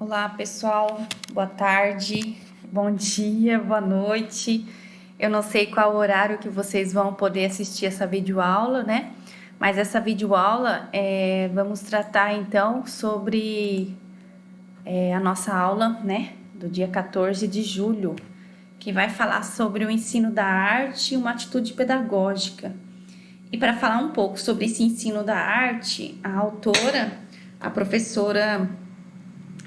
Olá, pessoal. Boa tarde, bom dia, boa noite. Eu não sei qual horário que vocês vão poder assistir essa videoaula, né? Mas essa videoaula vamos tratar então sobre a nossa aula, né? Do dia 14 de julho, que vai falar sobre o ensino da arte e uma atitude pedagógica. E para falar um pouco sobre esse ensino da arte, a autora, a professora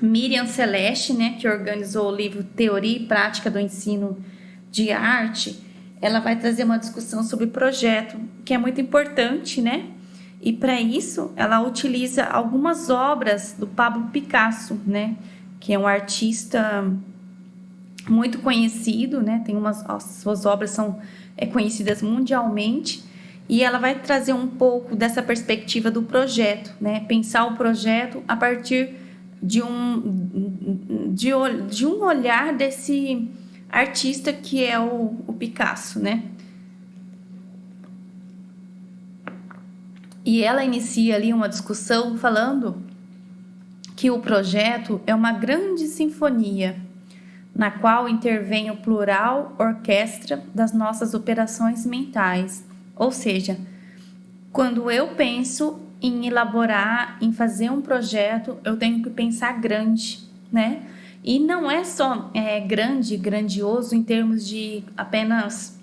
Miriam Celeste, né, que organizou o livro Teoria e Prática do Ensino de Arte, ela vai trazer uma discussão sobre projeto, que é muito importante, né? E para isso, ela utiliza algumas obras do Pablo Picasso, né, que é um artista muito conhecido, né? As suas obras são conhecidas mundialmente. E ela vai trazer um pouco dessa perspectiva do projeto, né? Pensar o projeto a partir de um olhar desse artista que é o Picasso, né? E ela inicia ali uma discussão falando que o projeto é uma grande sinfonia na qual intervém o plural orquestra das nossas operações mentais. Ou seja, quando eu penso em elaborar, em fazer um projeto, eu tenho que pensar grande, né? E não é só grandioso em termos de apenas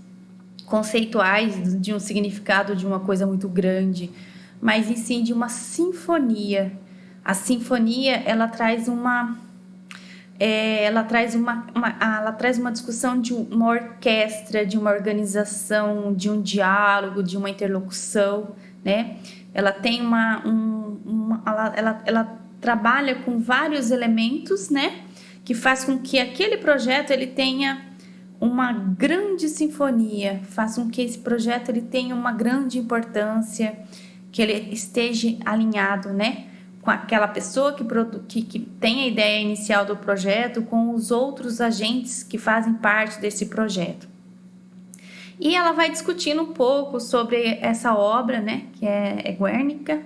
conceituais, de um significado de uma coisa muito grande, mas em sim de uma sinfonia. A sinfonia, ela traz ela traz uma discussão de uma orquestra, de uma organização, de um diálogo, de uma interlocução, né? Ela tem ela trabalha com vários elementos, né? Que faz com que aquele projeto ele tenha uma grande sinfonia, faz com que esse projeto ele tenha uma grande importância, que ele esteja alinhado, né? Com aquela pessoa que tem a ideia inicial do projeto, com os outros agentes que fazem parte desse projeto. E ela vai discutindo um pouco sobre essa obra, né, que é Guernica,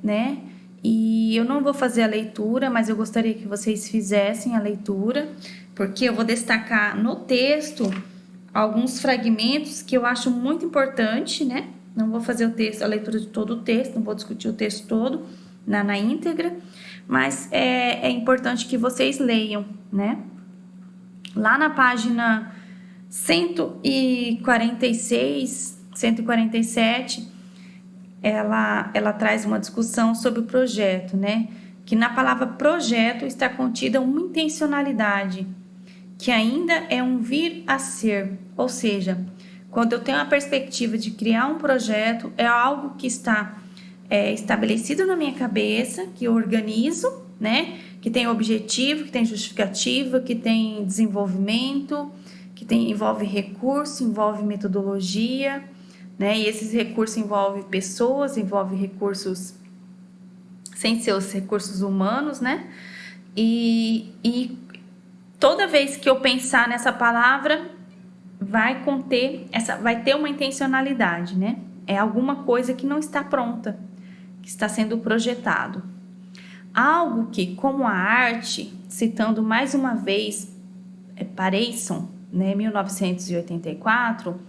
né? E eu não vou fazer a leitura, mas eu gostaria que vocês fizessem a leitura, porque eu vou destacar no texto alguns fragmentos que eu acho muito importante, né? Não vou fazer a leitura de todo o texto, não vou discutir o texto todo na íntegra, mas é importante que vocês leiam, né? Lá na página 146, 147, ela traz uma discussão sobre o projeto, né? Que na palavra projeto está contida uma intencionalidade, que ainda é um vir a ser, ou seja, quando eu tenho a perspectiva de criar um projeto, é algo que está estabelecido na minha cabeça, que eu organizo, né? Que tem objetivo, que tem justificativa, que tem desenvolvimento, envolve recurso, envolve metodologia, né? E esses recursos envolvem pessoas, envolve recursos sem ser os recursos humanos, né? E toda vez que eu pensar nessa palavra, vai ter uma intencionalidade, né? É alguma coisa que não está pronta, que está sendo projetado. Algo que, como a arte, citando mais uma vez Pareisson, né, 1984,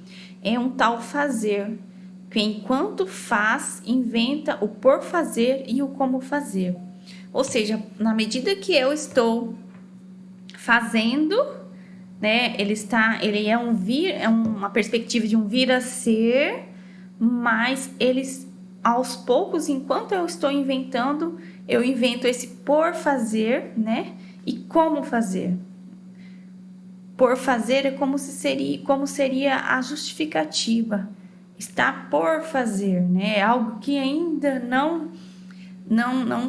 é um tal fazer, que enquanto faz, inventa o por fazer e o como fazer. Ou seja, na medida que eu estou fazendo, né, ele é uma perspectiva de um vir a ser, mas eles aos poucos, enquanto eu estou inventando, eu invento esse por fazer, né, e como fazer. Por fazer é como seria a justificativa. Está por fazer, né? É algo que ainda não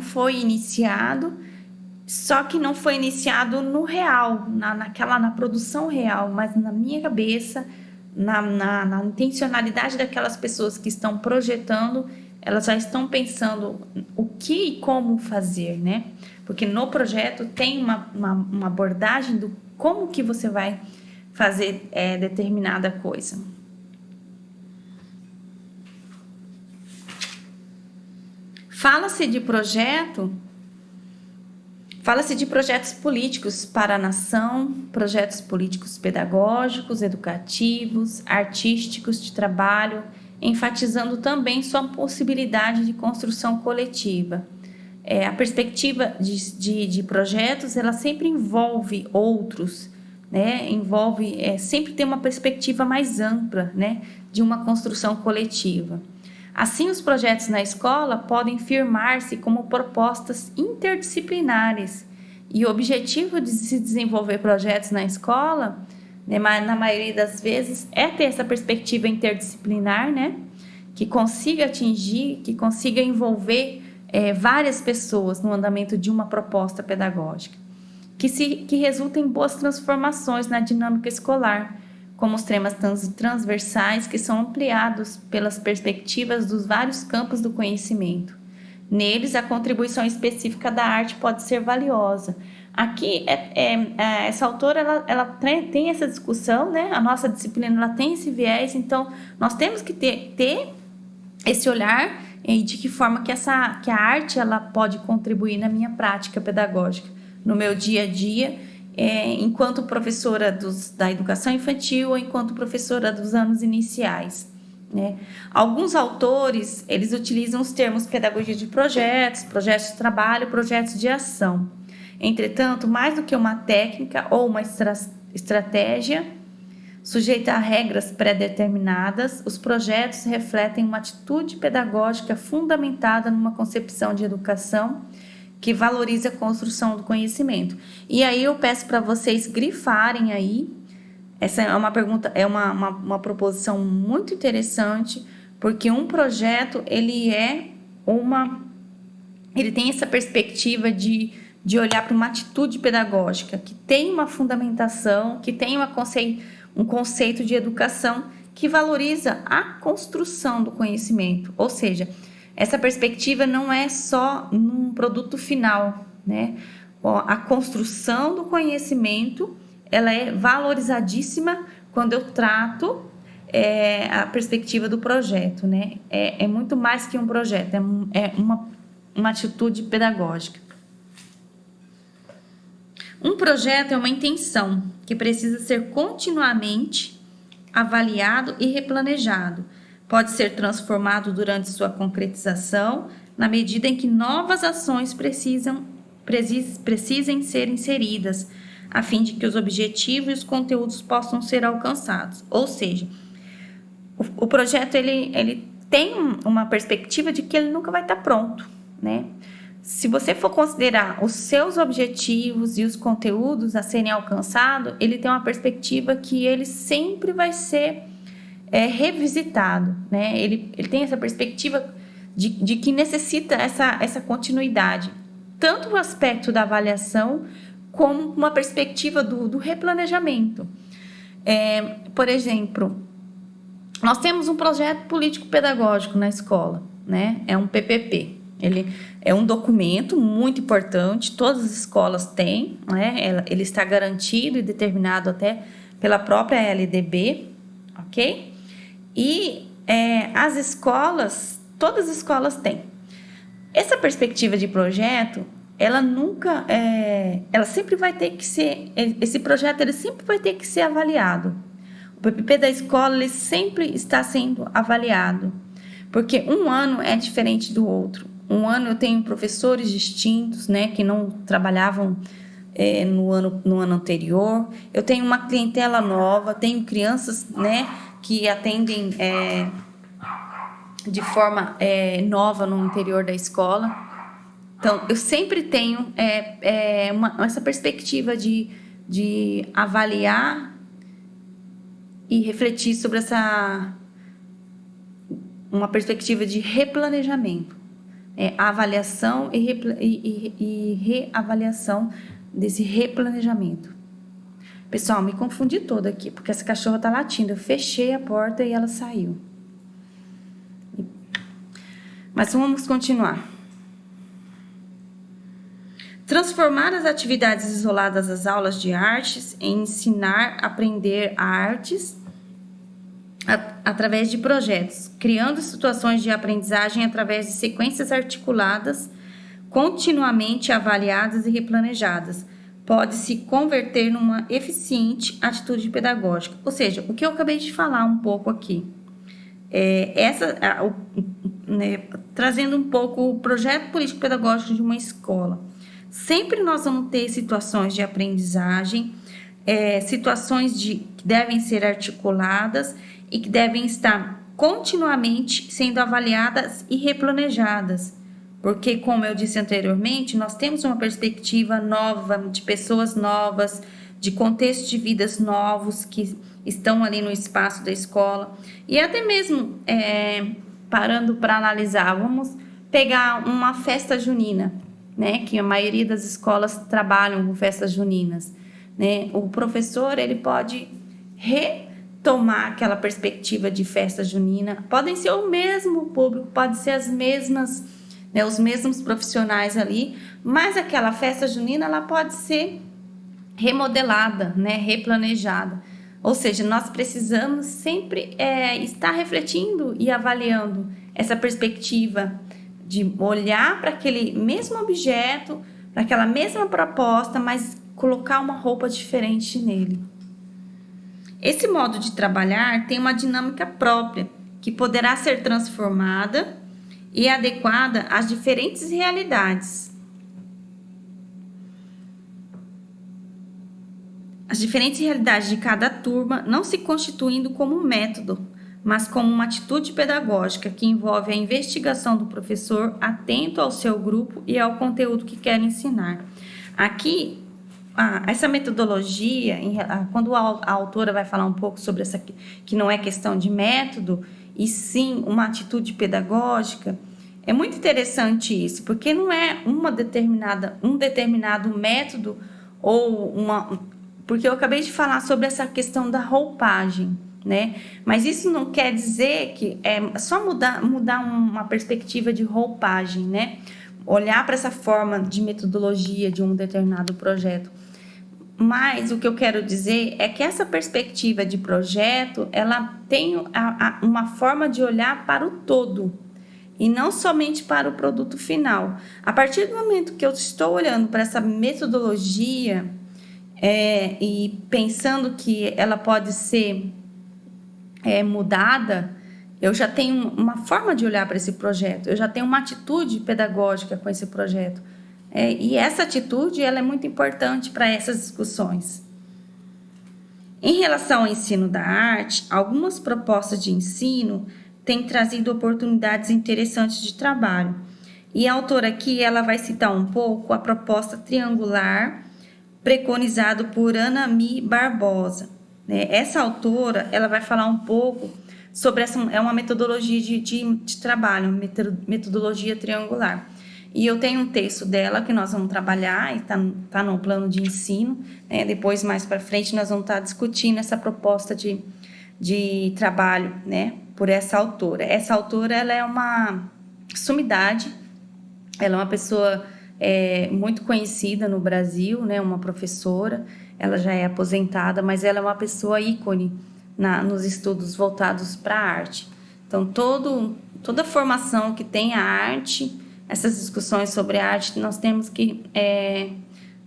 foi iniciado, só que não foi iniciado no real, na produção real, mas na minha cabeça, na intencionalidade daquelas pessoas que estão projetando, elas já estão pensando o que e como fazer, né? Porque no projeto tem uma abordagem do como que você vai fazer determinada coisa. Fala-se de projeto Fala-se de projetos políticos para a nação, projetos políticos pedagógicos, educativos, artísticos de trabalho, enfatizando também sua possibilidade de construção coletiva. A perspectiva de projetos, ela sempre envolve outros, né? Sempre tem uma perspectiva mais ampla, né? De uma construção coletiva. Assim, os projetos na escola podem firmar-se como propostas interdisciplinares, e o objetivo de se desenvolver projetos na escola, né, na maioria das vezes, é ter essa perspectiva interdisciplinar, né, que consiga atingir, que consiga envolver várias pessoas no andamento de uma proposta pedagógica, que resulta em boas transformações na dinâmica escolar, como os temas transversais que são ampliados pelas perspectivas dos vários campos do conhecimento. Neles, a contribuição específica da arte pode ser valiosa. Aqui, essa autora ela tem essa discussão, né? A nossa disciplina ela tem esse viés, então nós temos que ter esse olhar de que forma que a arte ela pode contribuir na minha prática pedagógica, no meu dia a dia, enquanto professora da educação infantil ou enquanto professora dos anos iniciais, né? Alguns autores, eles utilizam os termos pedagogia de projetos, projetos de trabalho, projetos de ação. Entretanto, mais do que uma técnica ou uma estratégia sujeita a regras pré-determinadas, os projetos refletem uma atitude pedagógica fundamentada numa concepção de educação que valoriza a construção do conhecimento. E aí eu peço para vocês grifarem aí. Essa é uma pergunta, é uma proposição muito interessante, porque um projeto, ele tem essa perspectiva de olhar para uma atitude pedagógica, que tem uma fundamentação, que tem um conceito de educação que valoriza a construção do conhecimento, ou seja, essa perspectiva não é só num produto final, né? A construção do conhecimento, ela é valorizadíssima quando eu trato a perspectiva do projeto, né? É muito mais que um projeto, é uma atitude pedagógica. Um projeto é uma intenção que precisa ser continuamente avaliado e replanejado. Pode ser transformado durante sua concretização, na medida em que novas ações precisem ser inseridas, a fim de que os objetivos e os conteúdos possam ser alcançados. Ou seja, o projeto ele tem uma perspectiva de que ele nunca vai estar pronto, né? Se você for considerar os seus objetivos e os conteúdos a serem alcançados, ele tem uma perspectiva que ele sempre vai ser revisitado, né? Ele tem essa perspectiva de que necessita essa continuidade, tanto o aspecto da avaliação como uma perspectiva do replanejamento. Por exemplo, nós temos um projeto político-pedagógico na escola, né? É um PPP. Ele é um documento muito importante, todas as escolas têm, né? Ele está garantido e determinado até pela própria LDB, ok? E as escolas, todas as escolas têm. Essa perspectiva de projeto, ela sempre vai ter que ser, esse projeto ele sempre vai ter que ser avaliado. O PPP da escola ele sempre está sendo avaliado, porque um ano é diferente do outro. Um ano eu tenho professores distintos, né, que não trabalhavam no ano anterior. Eu tenho uma clientela nova, tenho crianças, né, que atendem de forma nova no interior da escola. Então, eu sempre tenho essa perspectiva de avaliar e refletir sobre uma perspectiva de replanejamento. A avaliação e reavaliação desse replanejamento. Pessoal, me confundi toda aqui, porque essa cachorra tá latindo. Eu fechei a porta e ela saiu. Mas vamos continuar. Transformar as atividades isoladas das aulas de artes em ensinar a aprender artes através de projetos, criando situações de aprendizagem através de sequências articuladas continuamente avaliadas e replanejadas, pode se converter numa eficiente atitude pedagógica. Ou seja, o que eu acabei de falar um pouco aqui, trazendo um pouco o projeto político-pedagógico de uma escola. Sempre nós vamos ter situações de aprendizagem, situações que devem ser articuladas e que devem estar continuamente sendo avaliadas e replanejadas. Porque, como eu disse anteriormente, nós temos uma perspectiva nova, de pessoas novas, de contextos de vidas novos que estão ali no espaço da escola. E até mesmo, parando para analisar, vamos pegar uma festa junina, né? Que a maioria das escolas trabalham com festas juninas, né? O professor, ele pode retomar aquela perspectiva de festa junina. Podem ser o mesmo público, pode ser as mesmas... os mesmos profissionais ali, mas aquela festa junina ela pode ser remodelada, né, replanejada. Ou seja, nós precisamos sempre estar refletindo e avaliando essa perspectiva de olhar para aquele mesmo objeto, para aquela mesma proposta, mas colocar uma roupa diferente nele. Esse modo de trabalhar tem uma dinâmica própria, que poderá ser transformada e adequada às diferentes realidades. As diferentes realidades de cada turma, não se constituindo como um método, mas como uma atitude pedagógica que envolve a investigação do professor atento ao seu grupo e ao conteúdo que quer ensinar. Aqui, essa metodologia, quando a autora vai falar um pouco sobre essa, que não é questão de método, e sim uma atitude pedagógica, é muito interessante isso, porque não é um determinado método ou porque eu acabei de falar sobre essa questão da roupagem, né? Mas isso não quer dizer que é só mudar uma perspectiva de roupagem, né? Olhar para essa forma de metodologia de um determinado projeto. Mas o que eu quero dizer é que essa perspectiva de projeto, ela tem uma forma de olhar para o todo e não somente para o produto final. A partir do momento que eu estou olhando para essa metodologia e pensando que ela pode ser mudada, eu já tenho uma forma de olhar para esse projeto, eu já tenho uma atitude pedagógica com esse projeto. E essa atitude ela é muito importante para essas discussões. Em relação ao ensino da arte, algumas propostas de ensino têm trazido oportunidades interessantes de trabalho. E a autora aqui ela vai citar um pouco a proposta triangular preconizado por Ana Mi Barbosa. Essa autora ela vai falar um pouco sobre uma metodologia de trabalho, metodologia triangular. E eu tenho um texto dela que nós vamos trabalhar, e está no plano de ensino. Depois, mais para frente, nós vamos estar discutindo essa proposta de trabalho, né, por essa autora. Essa autora ela é uma sumidade, ela é uma pessoa muito conhecida no Brasil, né, uma professora, ela já é aposentada, mas ela é uma pessoa ícone nos estudos voltados para a arte. Então, toda formação que tem a arte, essas discussões sobre arte, nós temos que...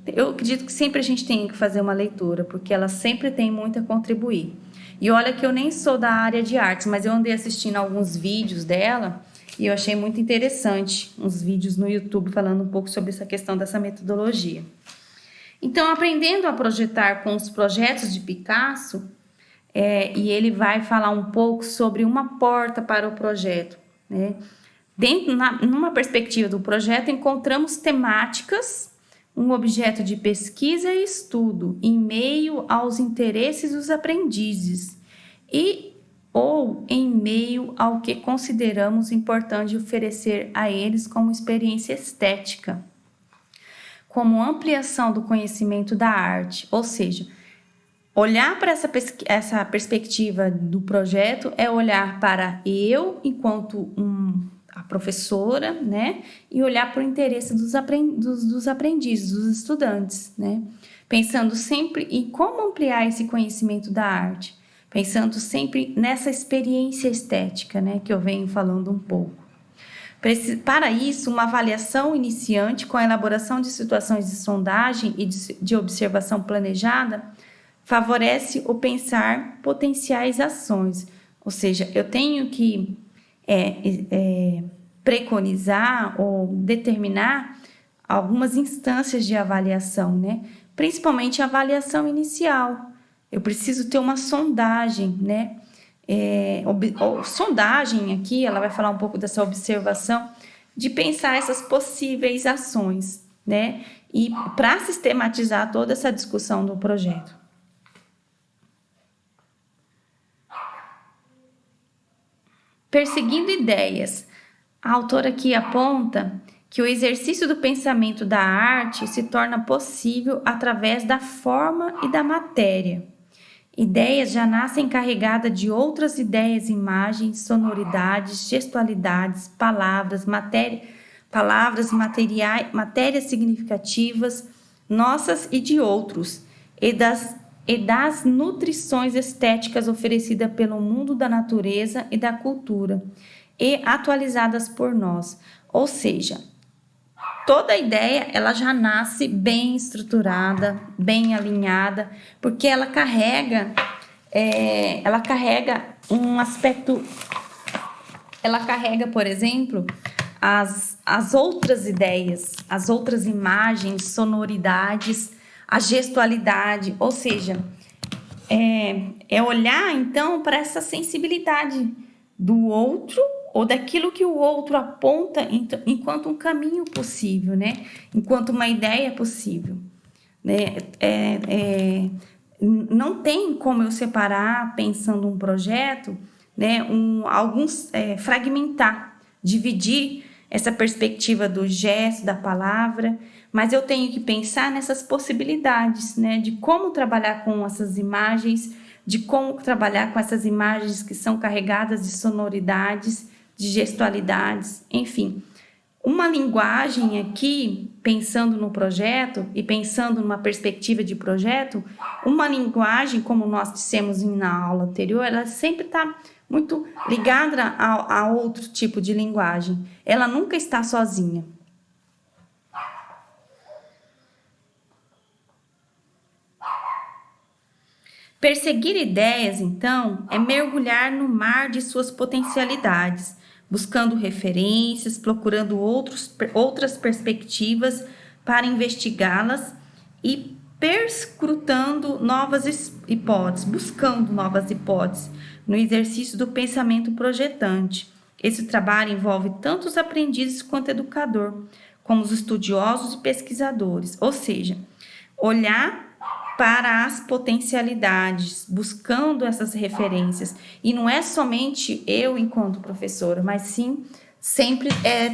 eu acredito que sempre a gente tem que fazer uma leitura, porque ela sempre tem muito a contribuir. E olha que eu nem sou da área de artes, mas eu andei assistindo alguns vídeos dela e eu achei muito interessante, uns vídeos no YouTube falando um pouco sobre essa questão dessa metodologia. Então, aprendendo a projetar com os projetos de Picasso, e ele vai falar um pouco sobre uma porta para o projeto, né? Numa perspectiva do projeto, encontramos temáticas, um objeto de pesquisa e estudo, em meio aos interesses dos aprendizes ou em meio ao que consideramos importante oferecer a eles como experiência estética, como ampliação do conhecimento da arte. Ou seja, olhar para essa perspectiva do projeto é olhar para eu enquanto a professora, né? E olhar para o interesse dos aprendizes, dos estudantes, né? Pensando sempre em como ampliar esse conhecimento da arte, pensando sempre nessa experiência estética, né? Que eu venho falando um pouco. Para isso, uma avaliação iniciante com a elaboração de situações de sondagem e de observação planejada favorece o pensar potenciais ações. Ou seja, eu tenho que preconizar ou determinar algumas instâncias de avaliação, né? Principalmente a avaliação inicial. Eu preciso ter uma sondagem, né? Sondagem aqui, ela vai falar um pouco dessa observação, de pensar essas possíveis ações, né? E para sistematizar toda essa discussão do projeto. Perseguindo ideias. A autora aqui aponta que o exercício do pensamento da arte se torna possível através da forma e da matéria. Ideias já nascem carregadas de outras ideias, imagens, sonoridades, gestualidades, palavras, matérias significativas, nossas e de outros, e das nutrições estéticas oferecidas pelo mundo da natureza e da cultura, e atualizadas por nós. Ou seja, toda ideia, ela já nasce bem estruturada, bem alinhada, porque ela carrega um aspecto, ela carrega, por exemplo, as outras ideias, as outras imagens, sonoridades, a gestualidade, ou seja, olhar então para essa sensibilidade do outro ou daquilo que o outro aponta enquanto um caminho possível, né? Enquanto uma ideia possível, né? Não tem como eu separar, pensando um projeto, né? Fragmentar, dividir essa perspectiva do gesto, da palavra, mas eu tenho que pensar nessas possibilidades, né? De como trabalhar com essas imagens, de como trabalhar com essas imagens que são carregadas de sonoridades, de gestualidades, enfim. Uma linguagem aqui, pensando no projeto e pensando numa perspectiva de projeto, uma linguagem, como nós dissemos na aula anterior, ela sempre está muito ligada a outro tipo de linguagem. Ela nunca está sozinha. Perseguir ideias, então, é mergulhar no mar de suas potencialidades, buscando referências, procurando outras perspectivas para investigá-las e perscrutando novas hipóteses, buscando novas hipóteses no exercício do pensamento projetante. Esse trabalho envolve tanto os aprendizes quanto o educador, como os estudiosos e pesquisadores, ou seja, olhar para as potencialidades, buscando essas referências. E não é somente eu enquanto professora, mas sim sempre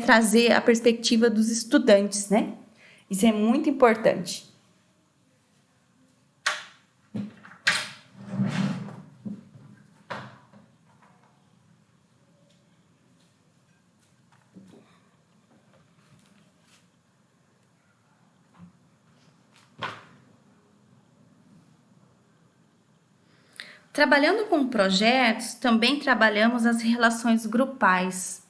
trazer a perspectiva dos estudantes, né? Isso é muito importante. Trabalhando com projetos, também trabalhamos as relações grupais,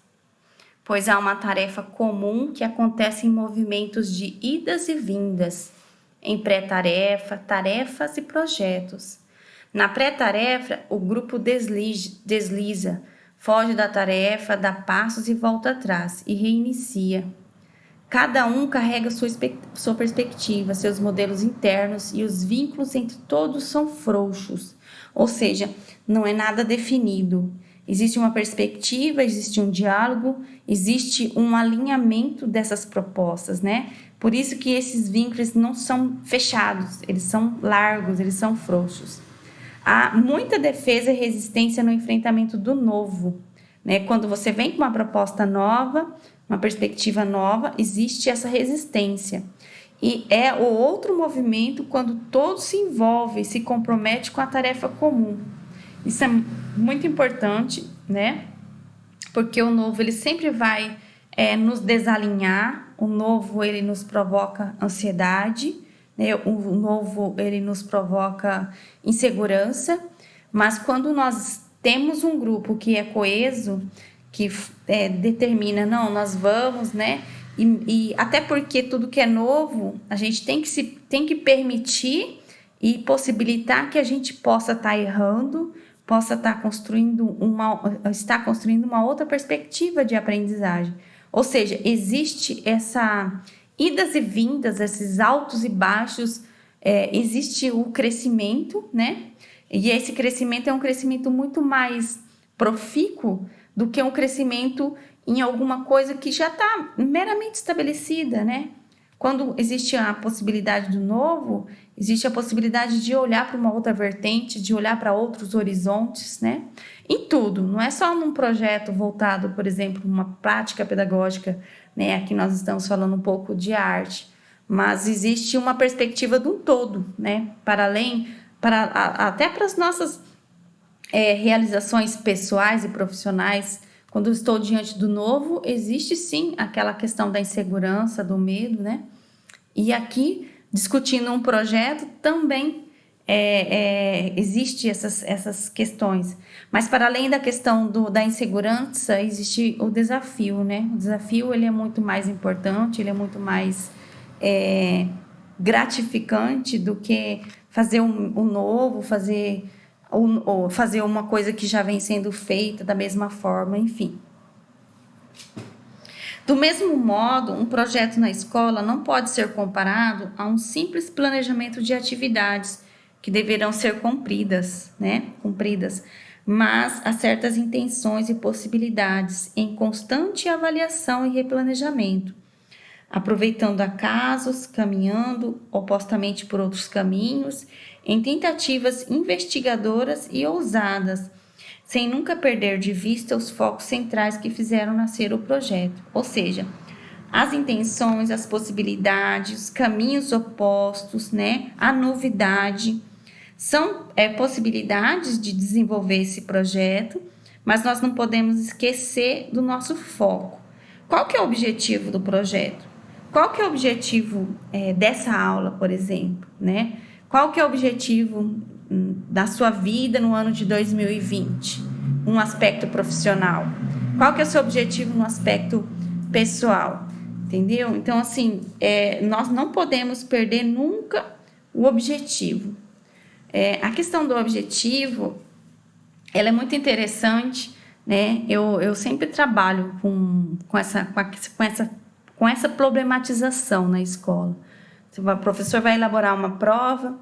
pois há uma tarefa comum que acontece em movimentos de idas e vindas, em pré-tarefa, tarefas e projetos. Na pré-tarefa, o grupo desliza, foge da tarefa, dá passos e volta atrás, e reinicia. Cada um carrega sua perspectiva, seus modelos internos, e os vínculos entre todos são frouxos. Ou seja, não é nada definido. Existe uma perspectiva, existe um diálogo, existe um alinhamento dessas propostas, né? Por isso que esses vínculos não são fechados, eles são largos, eles são frouxos. Há muita defesa e resistência no enfrentamento do novo, né? Quando você vem com uma proposta nova, uma perspectiva nova, existe essa resistência. E é o outro movimento quando todos se envolvem, se comprometem com a tarefa comum. Isso é muito importante, né? Porque o novo, ele sempre vai nos desalinhar. O novo, ele nos provoca ansiedade, né? O novo, ele nos provoca insegurança. Mas quando nós temos um grupo que é coeso, determina, não, nós vamos, né? E até porque tudo que é novo, a gente tem que permitir e possibilitar que a gente possa estar errando, possa estar construindo uma outra perspectiva de aprendizagem. Ou seja, existe essa idas e vindas, esses altos e baixos, existe o crescimento, né? E esse crescimento é um crescimento muito mais profícuo do que um crescimento em alguma coisa que já está meramente estabelecida, né? Quando existe a possibilidade do novo, existe a possibilidade de olhar para uma outra vertente, de olhar para outros horizontes, né? Em tudo, não é só num projeto voltado, por exemplo, uma prática pedagógica, né? Aqui nós estamos falando um pouco de arte, mas existe uma perspectiva de um todo, né? Para além, até para as nossas realizações pessoais e profissionais. Quando eu estou diante do novo, existe sim aquela questão da insegurança, do medo, né? E aqui, discutindo um projeto, também existe essas questões. Mas para além da questão da insegurança, existe o desafio, né? O desafio, ele é muito mais importante, ele é muito mais gratificante do que fazer um novo, ou fazer uma coisa que já vem sendo feita da mesma forma, enfim. Do mesmo modo, um projeto na escola não pode ser comparado a um simples planejamento de atividades que deverão ser cumpridas, mas a certas intenções e possibilidades em constante avaliação e replanejamento, aproveitando acasos, caminhando opostamente por outros caminhos, em tentativas investigadoras e ousadas, sem nunca perder de vista os focos centrais que fizeram nascer o projeto, ou seja, as intenções, as possibilidades, os caminhos opostos, né? A novidade, são possibilidades de desenvolver esse projeto, mas nós não podemos esquecer do nosso foco. Qual que é o objetivo do projeto? Qual que é o objetivo dessa aula, por exemplo, né? Qual que é o objetivo da sua vida no ano de 2020? Um aspecto profissional. Qual que é o seu objetivo no aspecto pessoal? Entendeu? Então, assim, nós não podemos perder nunca o objetivo. A questão do objetivo, ela é muito interessante, né? Eu sempre trabalho com essa problematização na escola. O professor vai elaborar uma prova,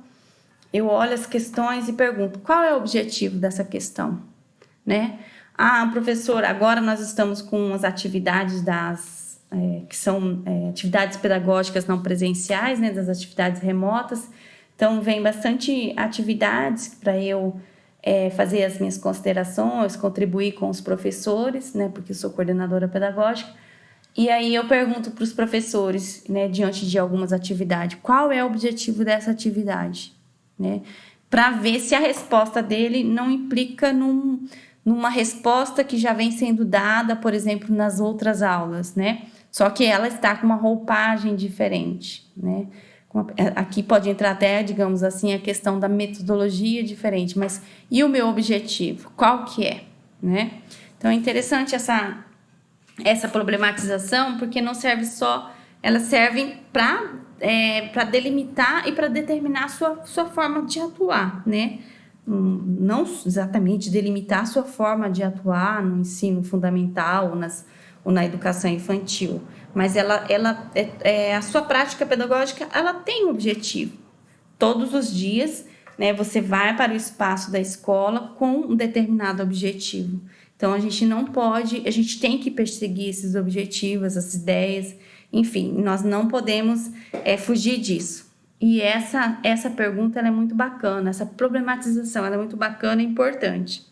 eu olho as questões e pergunto, qual é o objetivo dessa questão? Né? Professor, agora nós estamos com as atividades que são atividades pedagógicas não presenciais, né? Das atividades remotas. Então, vem bastante atividades para eu fazer as minhas considerações, contribuir com os professores, né? Porque eu sou coordenadora pedagógica. E aí eu pergunto para os professores, né, diante de algumas atividades, qual é o objetivo dessa atividade, né? Para ver se a resposta dele não implica numa resposta que já vem sendo dada, por exemplo, nas outras aulas, né? Só que ela está com uma roupagem diferente, né? Aqui pode entrar até, digamos assim, a questão da metodologia diferente, mas e o meu objetivo? Qual que é, né? Então é interessante essa problematização, porque não serve só, elas servem para delimitar e para determinar a sua forma de atuar, né? Não exatamente delimitar a sua forma de atuar no ensino fundamental ou na educação infantil, mas a sua prática pedagógica, ela tem um objetivo. Todos os dias, né, você vai para o espaço da escola com um determinado objetivo. Então, a gente tem que perseguir esses objetivos, essas ideias, enfim, nós não podemos fugir disso. E essa pergunta ela é muito bacana, essa problematização ela é muito bacana e importante.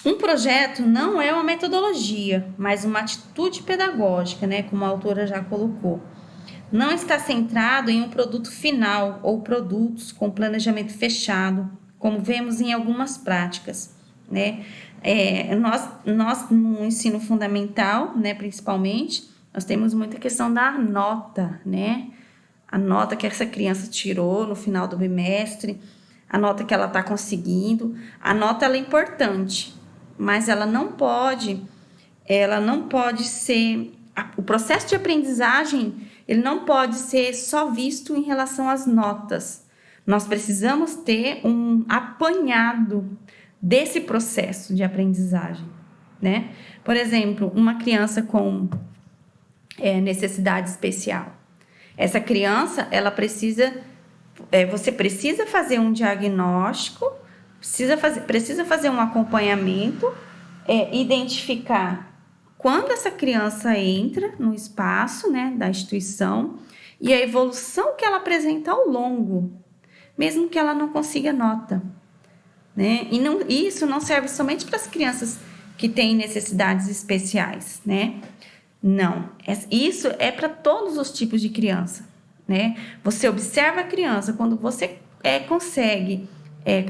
Um projeto não é uma metodologia, mas uma atitude pedagógica, né, como a autora já colocou. Não está centrado em um produto final ou produtos com planejamento fechado, como vemos em algumas práticas, né? Nós no ensino fundamental, né, principalmente, nós temos muita questão da nota, né? A nota que essa criança tirou no final do bimestre, a nota que ela está conseguindo. A nota ela é importante, mas ela não pode ser, o processo de aprendizagem, ele não pode ser só visto em relação às notas. Nós precisamos ter um apanhado desse processo de aprendizagem, né? Por exemplo, uma criança com necessidade especial. Essa criança, ela precisa, você precisa fazer um diagnóstico, precisa fazer um acompanhamento, identificar quando essa criança entra no espaço, né, da instituição e a evolução que ela apresenta ao longo, mesmo que ela não consiga nota, né? E isso não serve somente para as crianças que têm necessidades especiais, né? Não, isso é para todos os tipos de criança, né? Você observa a criança, quando você consegue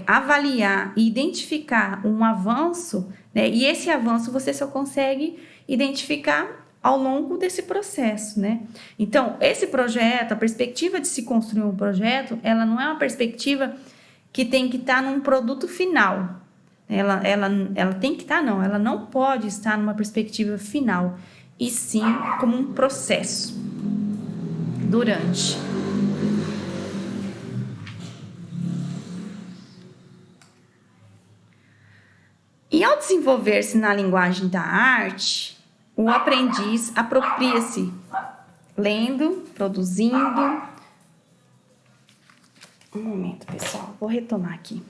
avaliar e identificar um avanço, né? E esse avanço você só consegue identificar ao longo desse processo, né? Então, esse projeto, a perspectiva de se construir um projeto, ela não é uma perspectiva que tem que estar num produto final. Ela tem que estar, não, ela não pode estar numa perspectiva final, e sim como um processo durante. E ao desenvolver-se na linguagem da arte, o aprendiz apropria-se, lendo, produzindo. Um momento, pessoal, vou retomar aqui.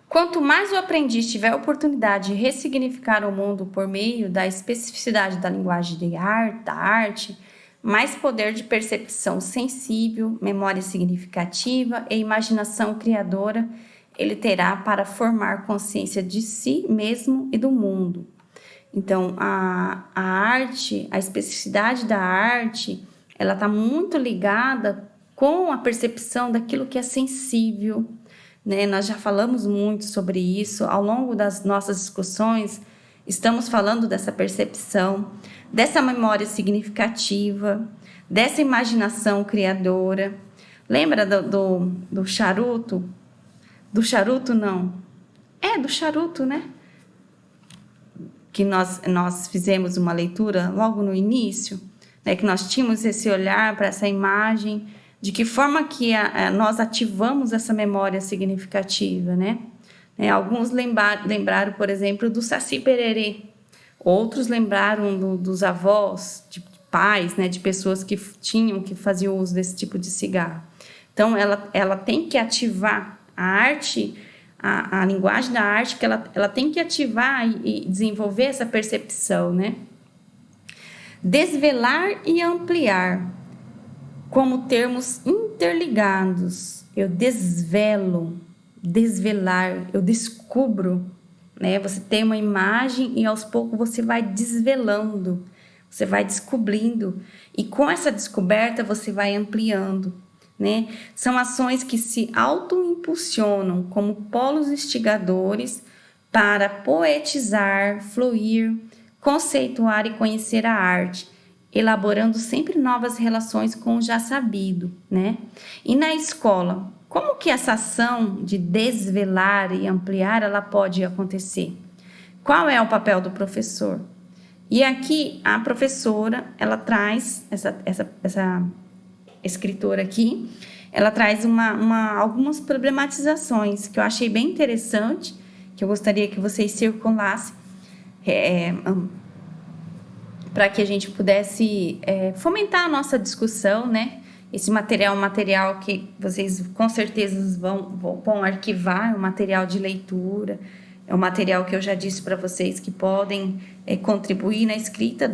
Quanto mais o aprendiz tiver a oportunidade de ressignificar o mundo por meio da especificidade da linguagem da arte, mais poder de percepção sensível, memória significativa e imaginação criadora ele terá para formar consciência de si mesmo e do mundo. Então, a arte, a especificidade da arte, ela está muito ligada com a percepção daquilo que é sensível, né? Nós já falamos muito sobre isso ao longo das nossas discussões. Estamos falando dessa percepção, dessa memória significativa, dessa imaginação criadora. Lembra do charuto? Do charuto, não. Do charuto, né? Que nós fizemos uma leitura logo no início, né? Que nós tínhamos esse olhar para essa imagem, de que forma que nós ativamos essa memória significativa, né? Alguns lembraram, por exemplo, do Saci Pererê. Outros lembraram dos avós, de pais, né? De pessoas que faziam uso desse tipo de cigarro. Então, ela tem que ativar a arte, a linguagem da arte, que ela tem que ativar e desenvolver essa percepção, né? Desvelar e ampliar, como termos interligados. Eu desvelo, desvelar, eu descubro, né? Você tem uma imagem e aos poucos você vai desvelando, você vai descobrindo, e com essa descoberta você vai ampliando, né? São ações que se autoimpulsionam como polos instigadores para poetizar, fluir, conceituar e conhecer a arte, elaborando sempre novas relações com o já sabido, né? E na escola, como que essa ação de desvelar e ampliar, ela pode acontecer? Qual é o papel do professor? E aqui, a professora, ela traz, essa escritora aqui, ela traz algumas problematizações que eu achei bem interessante, que eu gostaria que vocês circulassem, para que a gente pudesse fomentar a nossa discussão, né? Esse material é um material que vocês com certeza vão arquivar, é um material de leitura, é um material que eu já disse para vocês que podem contribuir na escrita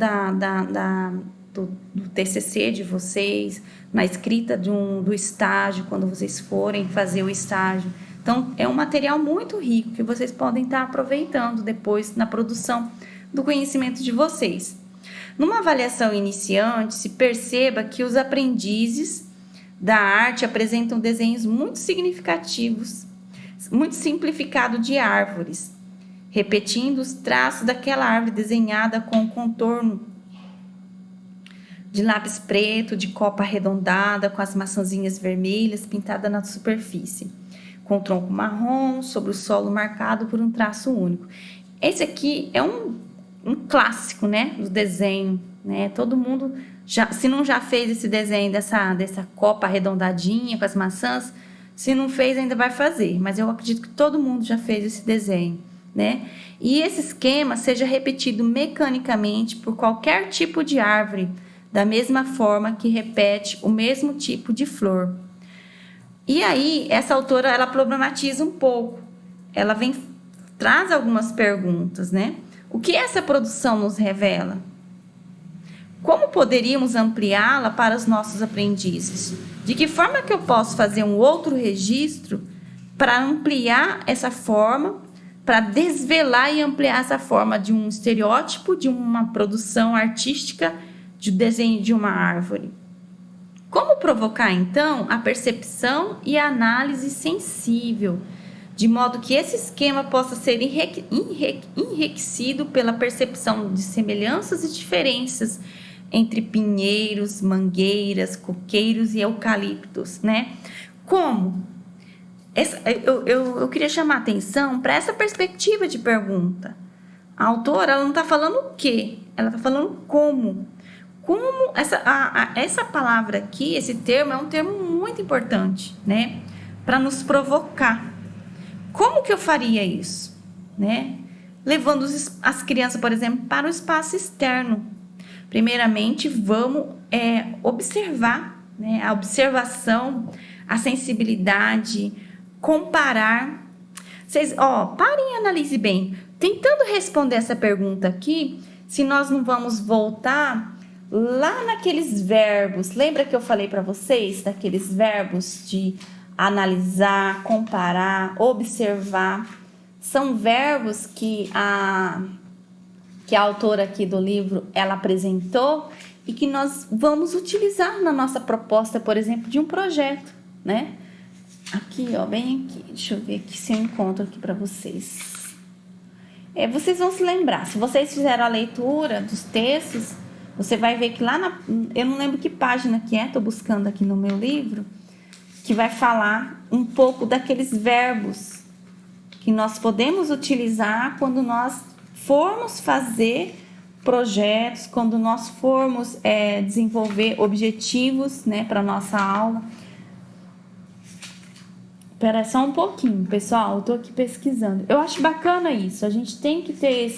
do TCC de vocês, na escrita do estágio, quando vocês forem fazer o estágio. Então, é um material muito rico que vocês podem estar aproveitando depois na produção do conhecimento de vocês. Numa avaliação iniciante, se perceba que os aprendizes da arte apresentam desenhos muito significativos, muito simplificados de árvores, repetindo os traços daquela árvore desenhada com contorno de lápis preto, de copa arredondada, com as maçãzinhas vermelhas pintadas na superfície, com o tronco marrom sobre o solo marcado por um traço único. Esse aqui é um clássico, né, do desenho, né? Todo mundo, se não já fez esse desenho dessa copa arredondadinha com as maçãs, se não fez ainda vai fazer, mas eu acredito que todo mundo já fez esse desenho, né? E esse esquema seja repetido mecanicamente por qualquer tipo de árvore, da mesma forma que repete o mesmo tipo de flor. E aí, essa autora, ela problematiza um pouco. Ela traz algumas perguntas, né? O que essa produção nos revela? Como poderíamos ampliá-la para os nossos aprendizes? De que forma que eu posso fazer um outro registro para ampliar essa forma, para desvelar e ampliar essa forma de um estereótipo, de uma produção artística, de desenho de uma árvore? Como provocar, então, a percepção e a análise sensível, de modo que esse esquema possa ser enriquecido pela percepção de semelhanças e diferenças entre pinheiros, mangueiras, coqueiros e eucaliptos, né? Como? Eu queria chamar a atenção para essa perspectiva de pergunta. A autora, ela não está falando o quê? Ela está falando como. Como essa palavra aqui, esse termo, é um termo muito importante, né? Para nos provocar. Como que eu faria isso, né? Levando as crianças, por exemplo, para o espaço externo. Primeiramente, vamos observar, né? A observação, a sensibilidade, comparar. Vocês, parem e analisem bem. Tentando responder essa pergunta aqui, se nós não vamos voltar lá naqueles verbos. Lembra que eu falei para vocês daqueles verbos de analisar, comparar, observar? São verbos que a autora aqui do livro, ela apresentou e que nós vamos utilizar na nossa proposta, por exemplo, de um projeto, né? Aqui, bem aqui. Deixa eu ver aqui se eu encontro aqui para vocês. Vocês vão se lembrar. Se vocês fizeram a leitura dos textos, você vai ver que lá eu não lembro que página que estou buscando aqui no meu livro, que vai falar um pouco daqueles verbos que nós podemos utilizar quando nós formos fazer projetos, quando nós formos desenvolver objetivos, né, para a nossa aula. Espera só um pouquinho, pessoal, eu estou aqui pesquisando. Eu acho bacana isso, a gente tem que ter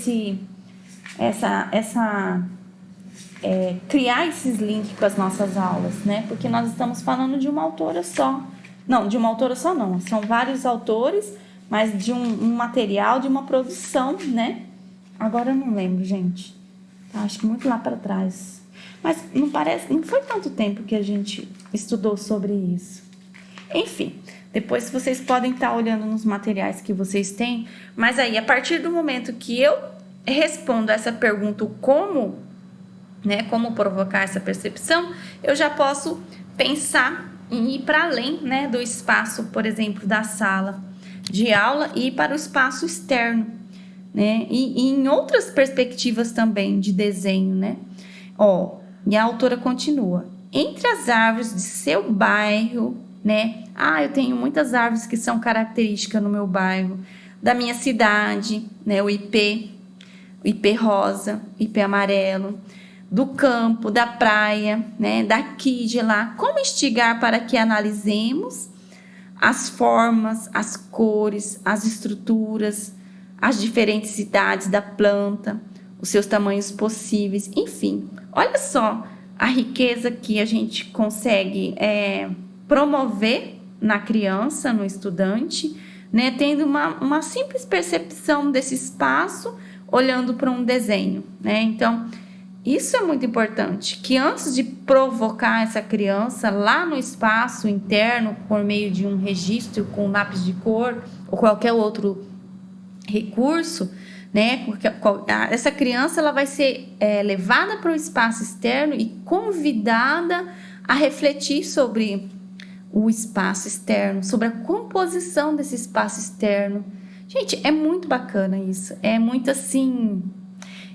criar esses links com as nossas aulas, né? Porque nós estamos falando de uma autora só. Não, de uma autora só não. São vários autores, mas de um material, de uma produção, né? Agora eu não lembro, gente. Acho que muito lá para trás. Mas não foi tanto tempo que a gente estudou sobre isso. Enfim, depois vocês podem estar olhando nos materiais que vocês têm. Mas aí, a partir do momento que eu respondo essa pergunta, como, né, como provocar essa percepção, eu já posso pensar em ir para além, né, do espaço, por exemplo, da sala de aula e ir para o espaço externo, né, e em outras perspectivas também de desenho, né. E a autora continua: entre as árvores de seu bairro, né, eu tenho muitas árvores que são características no meu bairro, da minha cidade, né, o ipê rosa, o ipê amarelo, do campo, da praia, né, daqui, de lá. Como instigar para que analisemos as formas, as cores, as estruturas, as diferentes idades da planta, os seus tamanhos possíveis, enfim. Olha só a riqueza que a gente consegue promover na criança, no estudante, né, tendo uma simples percepção desse espaço, olhando para um desenho, né? Então, isso é muito importante, que antes de provocar essa criança lá no espaço interno, por meio de um registro com lápis de cor ou qualquer outro recurso, né? Porque essa criança ela vai ser levada para o espaço externo e convidada a refletir sobre o espaço externo, sobre a composição desse espaço externo. Gente, é muito bacana isso. É muito assim,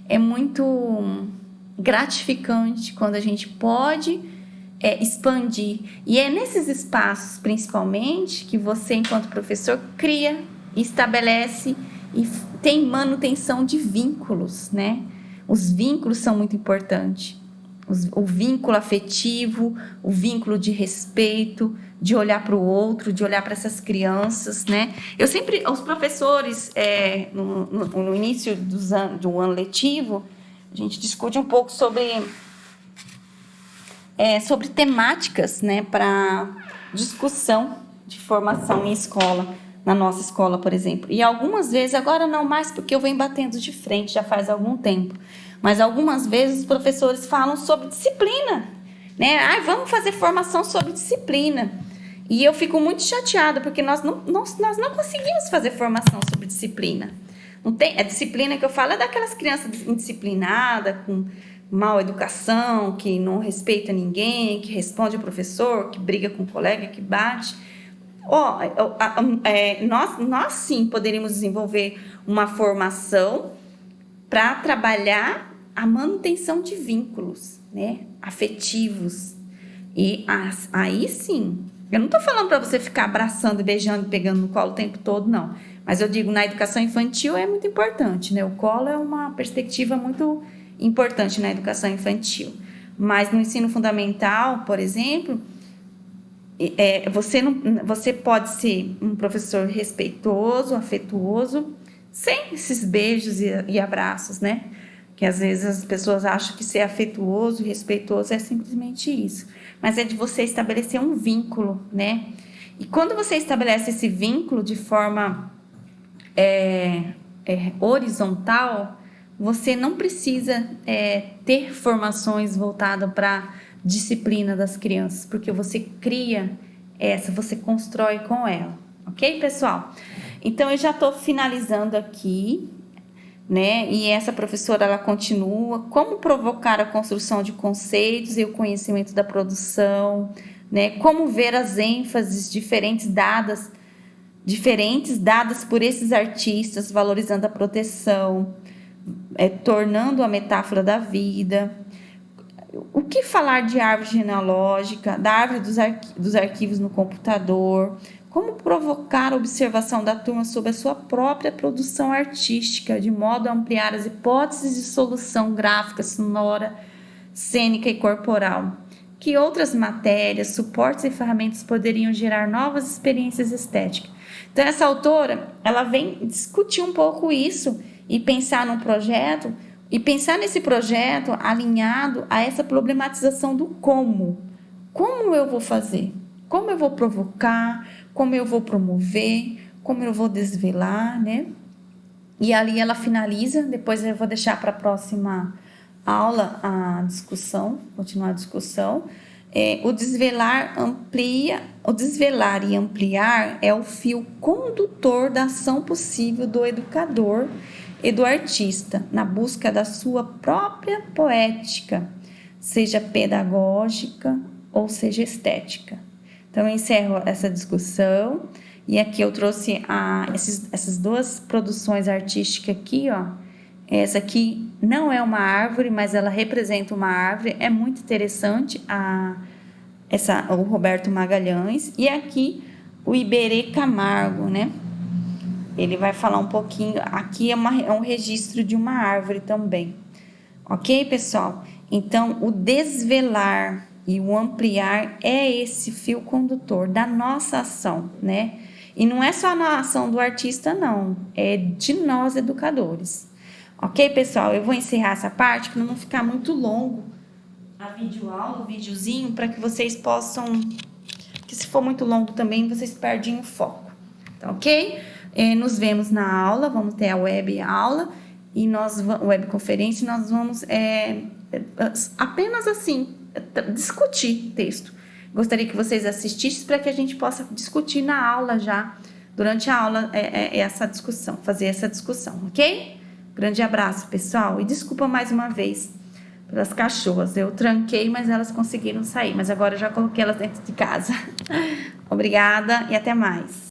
é muito gratificante quando a gente pode expandir. E é nesses espaços, principalmente, que você, enquanto professor, cria, estabelece e tem manutenção de vínculos, né? Os vínculos são muito importantes. O vínculo afetivo, o vínculo de respeito, de olhar para o outro, de olhar para essas crianças, né? Eu sempre, os professores, no início do ano letivo, a gente discute um pouco sobre temáticas, né, para discussão de formação em escola, na nossa escola, por exemplo. E algumas vezes, agora não mais, porque eu venho batendo de frente já faz algum tempo, mas algumas vezes os professores falam sobre disciplina, né? Vamos fazer formação sobre disciplina. E eu fico muito chateada, porque nós não conseguimos fazer formação sobre disciplina. Não tem, a disciplina que eu falo é daquelas crianças indisciplinadas, com mal educação, que não respeita ninguém, que responde ao professor, que briga com o colega, que bate. Nós sim poderíamos desenvolver uma formação para trabalhar a manutenção de vínculos, né, afetivos. E aí sim, eu não estou falando para você ficar abraçando, beijando, pegando no colo o tempo todo, não. Mas eu digo, na educação infantil é muito importante, né? O colo é uma perspectiva muito importante na educação infantil. Mas no ensino fundamental, por exemplo, você pode ser um professor respeitoso, afetuoso, sem esses beijos e abraços, né? Que às vezes as pessoas acham que ser afetuoso e respeitoso é simplesmente isso. Mas é de você estabelecer um vínculo, né? E quando você estabelece esse vínculo de forma horizontal, você não precisa ter formações voltadas para a disciplina das crianças, porque você cria você constrói com ela. Ok, pessoal? Então, eu já estou finalizando aqui, né? E essa professora, ela continua. Como provocar a construção de conceitos e o conhecimento da produção, né? Como ver as ênfases diferentes dadas por esses artistas, valorizando a proteção, tornando a metáfora da vida. O que falar de árvore genealógica, da árvore dos arquivos no computador? Como provocar a observação da turma sobre a sua própria produção artística, de modo a ampliar as hipóteses de solução gráfica, sonora, cênica e corporal? Que outras matérias, suportes e ferramentas poderiam gerar novas experiências estéticas? Então, essa autora, ela vem discutir um pouco isso e pensar num projeto, e pensar nesse projeto alinhado a essa problematização do como. Como eu vou fazer? Como eu vou provocar? Como eu vou promover? Como eu vou desvelar, né? E ali ela finaliza, depois eu vou deixar para a próxima aula a discussão, continuar a discussão. O desvelar e ampliar é o fio condutor da ação possível do educador e do artista na busca da sua própria poética, seja pedagógica ou seja estética. Então, eu encerro essa discussão e aqui eu trouxe essas duas produções artísticas aqui, ó. Essa aqui não é uma árvore, mas ela representa uma árvore, é muito interessante o Roberto Magalhães. E aqui o Iberê Camargo, né? Ele vai falar um pouquinho, aqui é um registro de uma árvore também. Ok, pessoal? Então, o desvelar e o ampliar é esse fio condutor da nossa ação, né? E não é só na ação do artista, não. É de nós, educadores. Ok, pessoal? Eu vou encerrar essa parte para não ficar muito longo a videoaula, o videozinho, para que vocês possam... que se for muito longo também, vocês perdem o foco. Tá ok? Nos vemos na aula, vamos ter a web aula e webconferência, nós vamos apenas assim discutir texto. Gostaria que vocês assistissem para que a gente possa discutir na aula já, durante a aula, essa discussão, fazer essa discussão, ok? Grande abraço, pessoal. E desculpa mais uma vez pelas cachorras. Eu tranquei, mas elas conseguiram sair. Mas agora eu já coloquei elas dentro de casa. Obrigada e até mais.